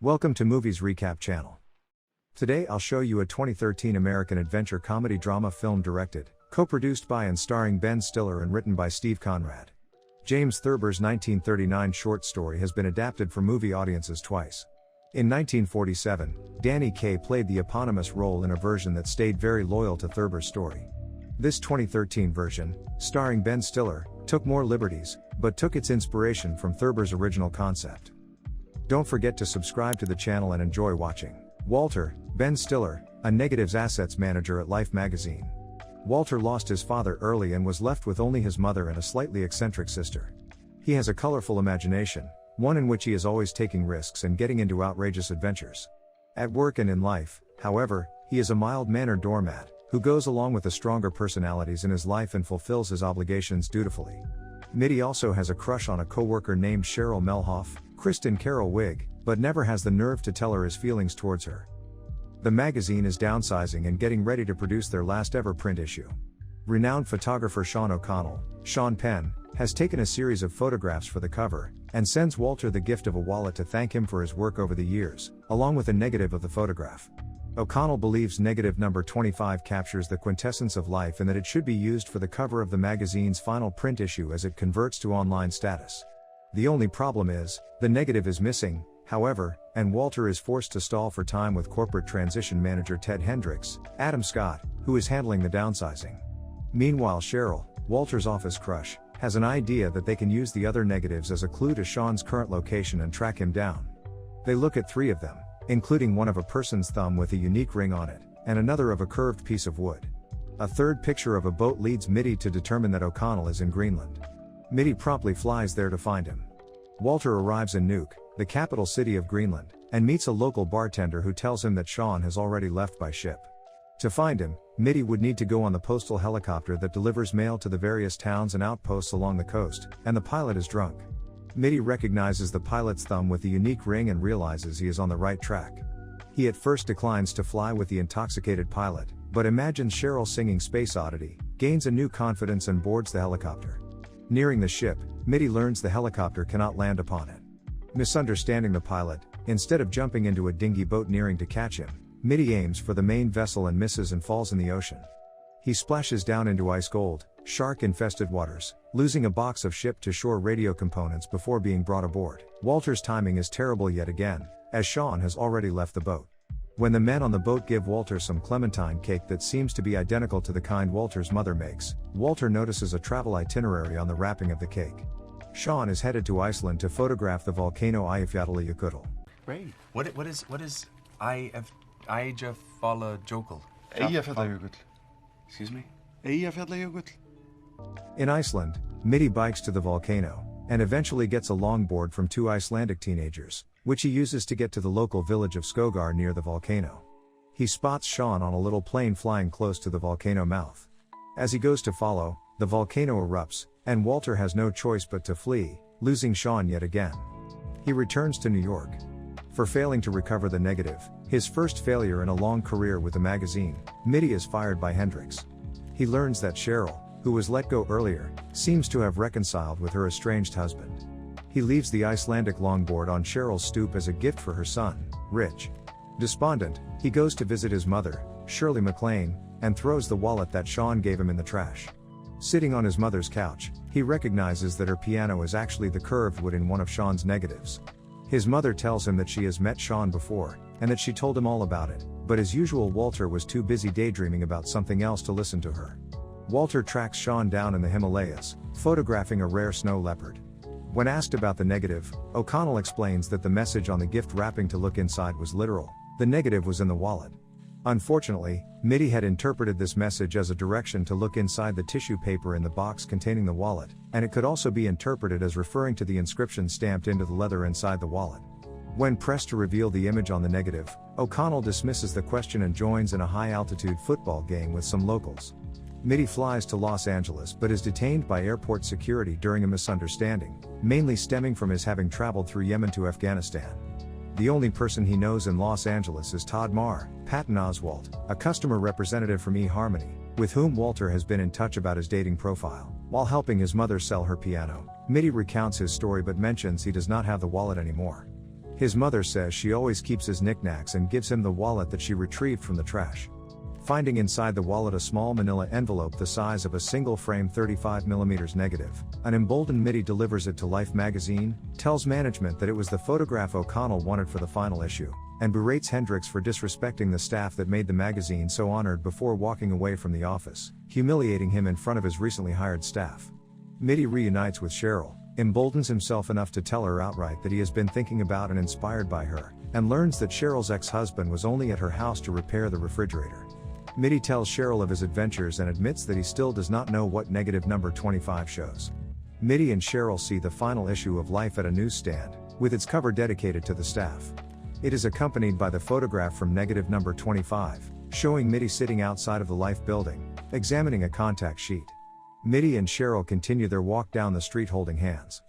Welcome to Movies Recap channel. Today I'll show you a 2013 American adventure comedy drama film directed, co-produced by and starring Ben Stiller and written by Steve Conrad. James Thurber's 1939 short story has been adapted for movie audiences twice. In 1947, Danny Kaye played the eponymous role in a version that stayed very loyal to Thurber's story. This 2013 version, starring Ben Stiller, took more liberties, but took its inspiration from Thurber's original concept. Don't forget to subscribe to the channel and enjoy watching. Walter, Ben Stiller, a negatives assets manager at Life magazine. Walter lost his father early and was left with only his mother and a slightly eccentric sister. He has a colorful imagination, one in which he is always taking risks and getting into outrageous adventures. At work and in life, however, he is a mild-mannered doormat, who goes along with the stronger personalities in his life and fulfills his obligations dutifully. Mitty also has a crush on a co-worker named Cheryl Melhoff, Kristen Carol Wig, but never has the nerve to tell her his feelings towards her. The magazine is downsizing and getting ready to produce their last ever print issue. Renowned photographer Sean O'Connell, Sean Penn, has taken a series of photographs for the cover, and sends Walter the gift of a wallet to thank him for his work over the years, along with a negative of the photograph. O'Connell believes negative number 25 captures the quintessence of life and that it should be used for the cover of the magazine's final print issue as it converts to online status. The only problem is, the negative is missing, however, and Walter is forced to stall for time with corporate transition manager Ted Hendricks, Adam Scott, who is handling the downsizing. Meanwhile, Cheryl, Walter's office crush, has an idea that they can use the other negatives as a clue to Sean's current location and track him down. They look at 3 of them, including one of a person's thumb with a unique ring on it, and another of a curved piece of wood. A third picture of a boat leads Mitty to determine that O'Connell is in Greenland. Mitty promptly flies there to find him. Walter arrives in Nuuk, the capital city of Greenland, and meets a local bartender who tells him that Sean has already left by ship. To find him, Mitty would need to go on the postal helicopter that delivers mail to the various towns and outposts along the coast, and the pilot is drunk. Mitty recognizes the pilot's thumb with the unique ring and realizes he is on the right track. He at first declines to fly with the intoxicated pilot, but imagines Cheryl singing Space Oddity, gains a new confidence and boards the helicopter. Nearing the ship, Mitty learns the helicopter cannot land upon it. Misunderstanding the pilot, instead of jumping into a dinghy boat nearing to catch him, Mitty aims for the main vessel and misses and falls in the ocean. He splashes down into ice-cold, shark-infested waters, losing a box of ship-to-shore radio components before being brought aboard. Walter's timing is terrible yet again, as Sean has already left the boat. When the men on the boat give Walter some clementine cake that seems to be identical to the kind Walter's mother makes, Walter notices a travel itinerary on the wrapping of the cake. Sean is headed to Iceland to photograph the volcano Eyjafjallajökull. Great. What is Eyjafjallajökull? Eyjafjallajökull. Excuse me? Eyjafjallajökull. In Iceland, Mitty bikes to the volcano, and eventually gets a longboard from 2 Icelandic teenagers, which he uses to get to the local village of Skogar near the volcano. He spots Sean on a little plane flying close to the volcano mouth. As he goes to follow, the volcano erupts, and Walter has no choice but to flee, losing Sean yet again. He returns to New York. For failing to recover the negative, his first failure in a long career with the magazine, Mitty is fired by Hendricks. He learns that Cheryl, who was let go earlier, seems to have reconciled with her estranged husband. He leaves the Icelandic longboard on Cheryl's stoop as a gift for her son, Rich. Despondent, he goes to visit his mother, Shirley MacLaine, and throws the wallet that Sean gave him in the trash. Sitting on his mother's couch, he recognizes that her piano is actually the curved wood in one of Sean's negatives. His mother tells him that she has met Sean before, and that she told him all about it, but as usual Walter was too busy daydreaming about something else to listen to her. Walter tracks Sean down in the Himalayas, photographing a rare snow leopard. When asked about the negative, O'Connell explains that the message on the gift wrapping to look inside was literal. The negative was in the wallet. Unfortunately, Mitty had interpreted this message as a direction to look inside the tissue paper in the box containing the wallet, and it could also be interpreted as referring to the inscription stamped into the leather inside the wallet. When pressed to reveal the image on the negative, O'Connell dismisses the question and joins in a high-altitude football game with some locals. Mitty flies to Los Angeles but is detained by airport security during a misunderstanding, mainly stemming from his having traveled through Yemen to Afghanistan. The only person he knows in Los Angeles is Todd Marr, Patton Oswalt, a customer representative from eHarmony, with whom Walter has been in touch about his dating profile. While helping his mother sell her piano, Mitty recounts his story but mentions he does not have the wallet anymore. His mother says she always keeps his knickknacks and gives him the wallet that she retrieved from the trash. Finding inside the wallet a small manila envelope the size of a single frame 35mm negative, an emboldened Mitty delivers it to Life magazine, tells management that it was the photograph O'Connell wanted for the final issue, and berates Hendricks for disrespecting the staff that made the magazine so honored before walking away from the office, humiliating him in front of his recently hired staff. Mitty reunites with Cheryl, emboldens himself enough to tell her outright that he has been thinking about and inspired by her, and learns that Cheryl's ex-husband was only at her house to repair the refrigerator. Mitty tells Cheryl of his adventures and admits that he still does not know what negative number 25 shows. Mitty and Cheryl see the final issue of Life at a newsstand, with its cover dedicated to the staff. It is accompanied by the photograph from negative number 25, showing Mitty sitting outside of the Life building, examining a contact sheet. Mitty and Cheryl continue their walk down the street holding hands.